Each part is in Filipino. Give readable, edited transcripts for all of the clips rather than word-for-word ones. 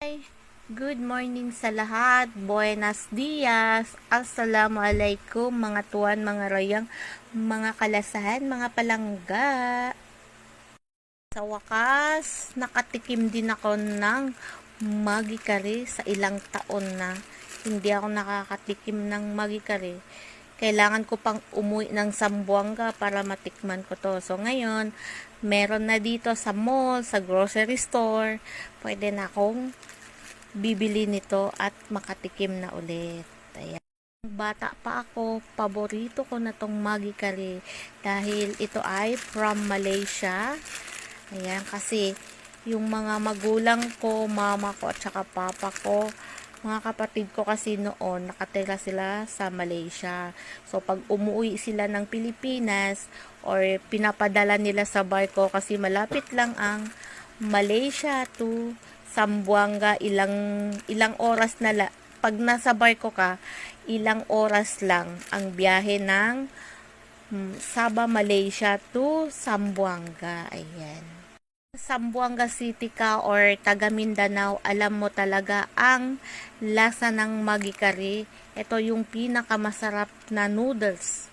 Hi! Good morning sa lahat. Buenos dias. Assalamualaikum mga tuwan, mga rayang, mga kalasahan, mga palangga. Sa wakas, nakatikim din ako ng Maggi Curry sa ilang taon na. Hindi ako nakakatikim ng Maggi Curry. Kailangan ko pang umuwi ng Zamboanga para matikman ko to. So ngayon, meron na dito sa mall, sa grocery store. Pwede na akong bibili nito at makatikim na ulit. Ayan. Bata pa ako, paborito ko na tong Maggi Curry dahil ito ay from Malaysia. Ayan, kasi yung mga magulang ko, mama ko at saka papa ko, mga kapatid ko kasi noon, nakatira sila sa Malaysia. So, pag umuwi sila ng Pilipinas or pinapadala nila sa barko kasi malapit lang ang Malaysia to Zamboanga, ilang oras na pag nasa barko ka, ilang oras lang ang biyahe ng Sabah, Malaysia to Zamboanga. Ayan. Zamboanga City ka or taga Mindanao, alam mo talaga ang lasa ng Maggi Curry. Ito yung pinakamasarap na noodles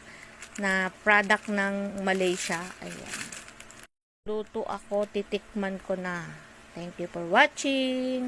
na product ng Malaysia. Ayan. Luto ako, titikman ko na. Thank you for watching.